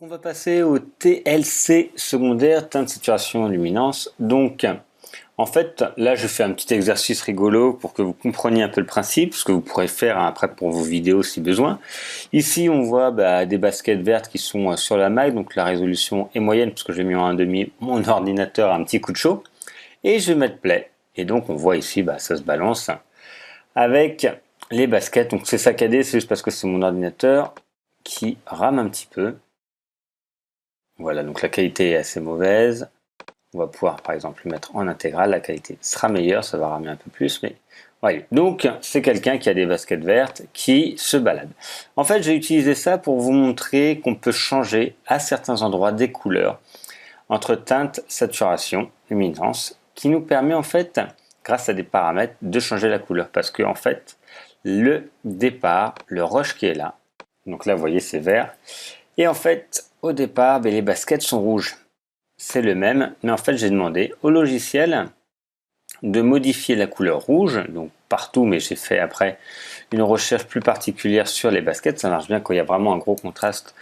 On va passer au TLC secondaire, teinte, saturation, luminance. Donc, en fait, là, je fais un petit exercice rigolo pour que vous compreniez un peu le principe, ce que vous pourrez faire après pour vos vidéos si besoin. Ici, on voit des baskets vertes qui sont sur la maille, donc la résolution est moyenne parce que j'ai mis en 1,5 mon ordinateur a un petit coup de chaud. Et je vais mettre play. Et donc, on voit ici, ça se balance avec les baskets. Donc, c'est saccadé, c'est juste parce que c'est mon ordinateur qui rame un petit peu. Voilà, donc la qualité est assez mauvaise. On va pouvoir par exemple le mettre en intégrale, la qualité sera meilleure, ça va ramer un peu plus, mais voilà. Donc c'est quelqu'un qui a des baskets vertes qui se balade. En fait, j'ai utilisé ça pour vous montrer qu'on peut changer à certains endroits des couleurs entre teinte, saturation, luminance, qui nous permet en fait, grâce à des paramètres, de changer la couleur. Parce que en fait, le départ, le rush qui est là, donc là vous voyez c'est vert, et en fait au départ les baskets sont rouges. C'est le même, mais en fait j'ai demandé au logiciel de modifier la couleur rouge, donc partout, mais j'ai fait après une recherche plus particulière sur les baskets, ça marche bien quand il y a vraiment un gros contraste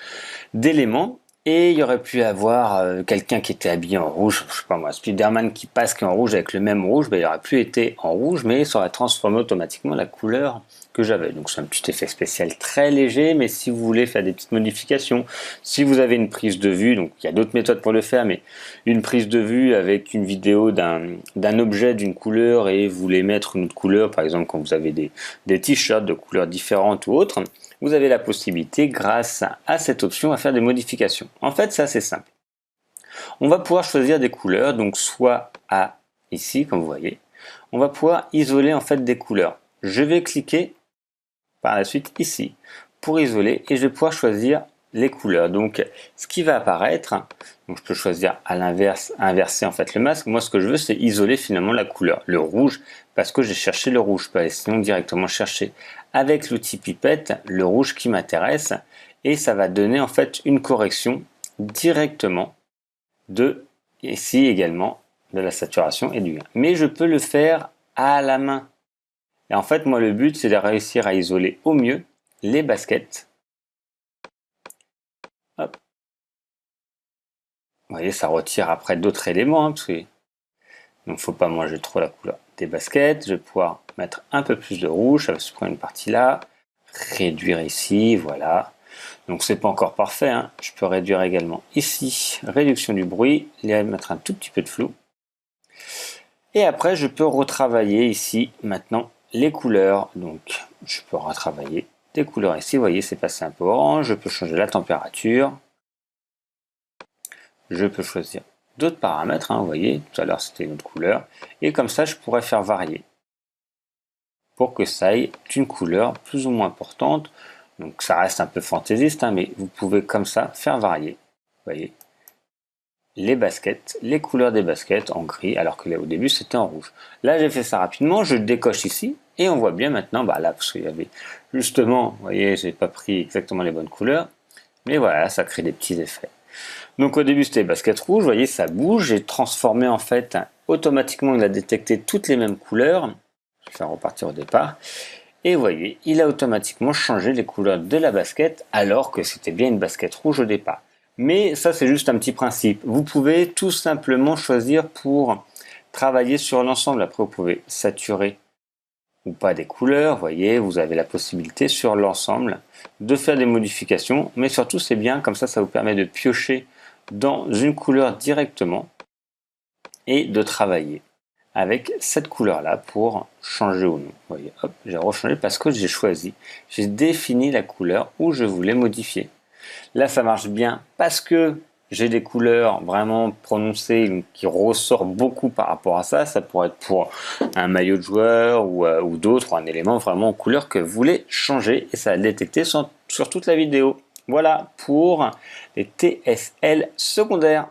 d'éléments. Et il y aurait pu avoir quelqu'un qui était habillé en rouge, je sais pas moi, Spider-Man qui passe qui est en rouge avec le même rouge, il aurait pu été en rouge, mais ça aurait transformé automatiquement la couleur que j'avais. Donc c'est un petit effet spécial très léger, mais si vous voulez faire des petites modifications, si vous avez une prise de vue, donc il y a d'autres méthodes pour le faire, mais une prise de vue avec une vidéo d'un objet d'une couleur et vous voulez mettre une autre couleur, par exemple quand vous avez des t-shirts de couleurs différentes ou autres, vous avez la possibilité, grâce à cette option, à faire des modifications. En fait, c'est assez simple. On va pouvoir choisir des couleurs, donc soit ici, comme vous voyez, on va pouvoir isoler en fait des couleurs. Je vais cliquer par la suite ici pour isoler et je vais pouvoir choisir les couleurs. Donc, ce qui va apparaître, donc je peux choisir à l'inverse, inverser en fait le masque. Moi, ce que je veux, c'est isoler finalement la couleur, le rouge, parce que j'ai cherché le rouge. Je peux aller sinon directement chercher avec l'outil pipette le rouge qui m'intéresse et ça va donner en fait une correction directement de ici également de la saturation et du gain. Mais je peux le faire à la main. Et en fait, moi, le but, c'est de réussir à isoler au mieux les baskets. Hop. Vous voyez, ça retire après d'autres éléments, parce que donc faut pas manger trop la couleur des baskets. Je vais pouvoir mettre un peu plus de rouge, ça va se prendre une partie là, réduire ici, voilà. Donc c'est pas encore parfait, hein. Je peux réduire également ici, réduction du bruit, mettre un tout petit peu de flou. Et après je peux retravailler ici maintenant les couleurs. Donc je peux retravailler des couleurs ici, vous voyez c'est passé un peu orange, je peux changer la température. Je peux choisir d'autres paramètres, hein, vous voyez, tout à l'heure c'était une autre couleur, et comme ça je pourrais faire varier pour que ça ait une couleur plus ou moins importante. Donc ça reste un peu fantaisiste, hein, mais vous pouvez comme ça faire varier, vous voyez, les baskets, les couleurs des baskets en gris, alors que là au début c'était en rouge. Là j'ai fait ça rapidement, je décoche ici, et on voit bien maintenant, là parce qu'il y avait justement, vous voyez, j'ai pas pris exactement les bonnes couleurs, mais voilà, ça crée des petits effets. Donc au début c'était basket rouge, vous voyez ça bouge, j'ai transformé en fait, automatiquement il a détecté toutes les mêmes couleurs, je vais faire repartir au départ, et vous voyez, il a automatiquement changé les couleurs de la basket alors que c'était bien une basket rouge au départ. Mais ça c'est juste un petit principe, vous pouvez tout simplement choisir pour travailler sur l'ensemble, après vous pouvez saturer ou pas des couleurs, vous voyez, vous avez la possibilité sur l'ensemble de faire des modifications, mais surtout c'est bien, comme ça vous permet de piocher dans une couleur directement et de travailler avec cette couleur là pour changer ou non. Vous voyez, hop, j'ai rechangé parce que j'ai choisi, j'ai défini la couleur où je voulais modifier. Là ça marche bien parce que j'ai des couleurs vraiment prononcées qui ressortent beaucoup par rapport à ça. Ça pourrait être pour un maillot de joueur ou d'autres, un élément vraiment en couleur que vous voulez changer et ça va le détecter sur toute la vidéo. Voilà pour les TSL secondaires.